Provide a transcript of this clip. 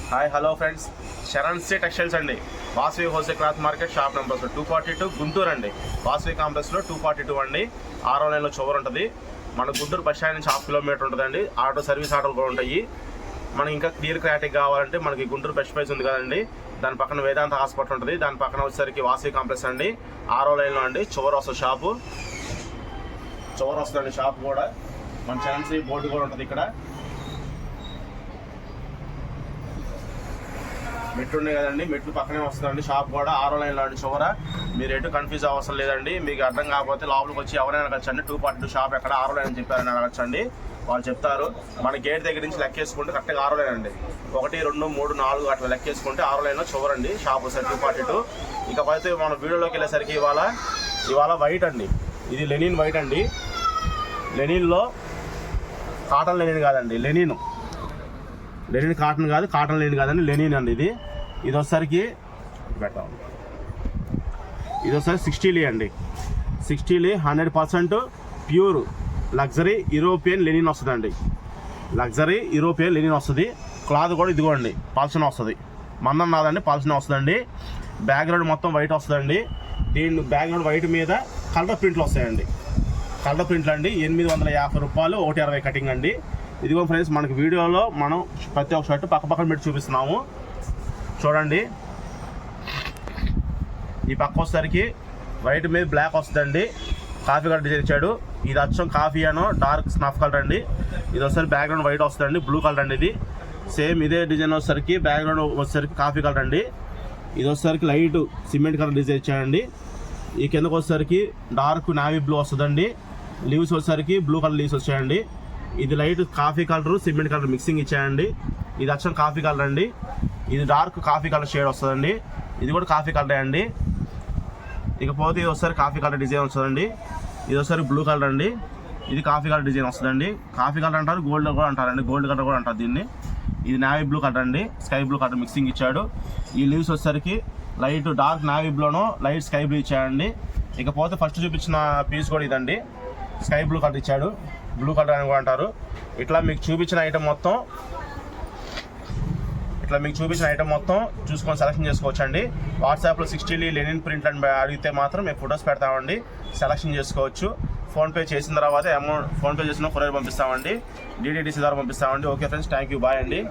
Hi hello friends, Sharan Sri textiles అండి. Vasavi wholesale cloth market shop number 242 Guntur అండి. వాసవి కాంప్లెక్స్లో 242 అండి. 6వ లైన్లో చివరి ఉంటుంది. మన గుంటూరు బస్ స్టాండ్ నుంచి 1/2 కిలోమీటర్ ఉంటుందండి. ఆటో సర్వీస్ ఆటోలు కూడా ఉంటాయి. మనకి ఇంకా క్లియర్ క్లారిటీ కావాలంటే మనకి గుంటూరు బెస్ట్ ప్రైస్ ఉంది కదండి, దాని పక్కన వేదాంత హాస్పిటల్ ఉంటుంది. దాని పక్కన వచ్చేసరికి వాసవి కాంప్లెక్స్ అండి. 6వ లైన్లో అండి. చివరి వస్తుంది షాపు, చివరి వస్తుందండి షాప్ కూడా. మన శరణ్ శ్రీ బోర్డు కూడా ఉంటుంది ఇక్కడ. మెట్లు ఉన్నాయి కదండి, మెట్లు పక్కనే వస్తుందండి షాప్ కూడా. 6వ లైన్లో అండి చివర. మీరు ఎటు కన్ఫ్యూజ్ అవసరం లేదండి. మీకు అర్థం కాకపోతే లోపలికి వచ్చి ఎవరైనా అడగచ్చండి. 242 షాప్ ఎక్కడ 6వ లైన్ చెప్పారని అడగచ్చండి, వాళ్ళు చెప్తారు. మన గేట్ దగ్గర నుంచి లెక్కేసుకుంటే కరెక్ట్గా 6వ లైన్ అండి. 1 2 3 4 అట్లా లెక్కేసుకుంటే 6వ లైన్లో చివరండి షాప్ వస్తుంది 242. ఇకపోతే మన వీడియోలోకి వెళ్ళేసరికి ఇవాళ వైట్ అండి. ఇది లెనిన్ వైట్ అండి. లెనిన్లో కాటన్ లెనిన్ కాదండి, లెనిన్ కాటన్ కాదు, కాటన్ లెనిన్ కాదండి, లెనిన్ అండి. ఇది వచ్చేసరికి పెడతాం. ఇది వచ్చేసరికి 60 అండి. 60 100% ప్యూర్ లగ్జరీ యూరోపియన్ లెనిన్ వస్తుందండి. లగ్జరీ యూరోపియన్ లెనిన్ వస్తుంది. క్లాత్ కూడా ఇదిగోండి పాల్సన్ వస్తుంది. మందం నాదండి, పాల్సన్ వస్తుందండి. బ్యాక్గ్రౌండ్ మొత్తం వైట్ వస్తుందండి. దీని బ్యాక్గ్రౌండ్ వైట్ మీద కలర్ ప్రింట్లు వస్తాయండి. కలర్ ప్రింట్లు అండి. 850 రూపాయలు, 120 కటింగ్ అండి. ఇదిగో ఫ్రెండ్స్, మనకి వీడియోలో మనం ప్రతి ఒక్క షర్ట్ పక్కన పెట్టి చూపిస్తున్నాము చూడండి. ఈ పక్క వచ్చేసరికి వైట్ మీద బ్లాక్ వస్తుందండి. కాఫీ కలర్ డిజైన్ ఇచ్చాడు. ఇది అచ్చం కాఫీ అనో డార్క్ స్నఫ్ కలర్ అండి. ఇది వచ్చేసరికి బ్యాక్గ్రౌండ్ వైట్ వస్తుందండి, బ్లూ కలర్ అండి. ఇది సేమ్ ఇదే డిజైన్ వచ్చేసరికి బ్యాక్గ్రౌండ్ వచ్చేసరికి కాఫీ కలర్ అండి. ఇది వచ్చేసరికి లైట్ సిమెంట్ కలర్ డిజైన్ ఇచ్చాడండి. ఈ కిందకు వచ్చేసరికి డార్క్ నావీ బ్లూ వస్తుందండి. లీవ్స్ వచ్చేసరికి బ్లూ కలర్ లీవ్స్ వచ్చాయండి. ఇది light coffee colour cement colour mixing ఇచ్చాయండి. ఇది అచ్చం కాఫీ కలర్ అండి. ఇది డార్క్ కాఫీ కలర్ షేడ్ వస్తుందండి. ఇది కూడా కాఫీ కలర్ అండి. ఇకపోతే ఇది ఒకసారి కాఫీ కలర్ డిజైన్ వస్తుందండి. ఇది ఒకసారి బ్లూ కలర్ అండి. ఇది కాఫీ కలర్ డిజైన్ వస్తుందండి. కాఫీ కలర్ అంటారు, గోల్డ్ కూడా అంటారండి, గోల్డ్ కలర్ కూడా అంటారు దీన్ని. ఇది నావీ బ్లూ కలర్ అండి, స్కై బ్లూ కలర్ మిక్సింగ్ ఇచ్చాడు. ఈ లీవ్స్ వచ్చేసరికి లైట్ డార్క్ నావీ బ్లూను లైట్ స్కై బ్లూ ఇచ్చాడండి. ఇకపోతే ఫస్ట్ చూపించిన పీస్ కూడా ఇదండి, స్కై బ్లూ కలర్ ఇచ్చాడు, బ్లూ కలర్ అని కూడా అంటారు. ఇట్లా మీకు చూపించిన ఐటమ్ మొత్తం చూసుకొని సెలెక్షన్ చేసుకోవచ్చండి. వాట్సాప్లో 60 లెనిన్ ప్రింట్ అని అడిగితే మాత్రం మేము ఫొటోస్ పెడతామండి, సెలెక్షన్ చేసుకోవచ్చు. ఫోన్పే చేసిన తర్వాత ఫోన్పే చేసిన కొరియర్ పంపిస్తామండి, DTDC ద్వారా పంపిస్తామండి. Okay friends, thank you, bye అండి.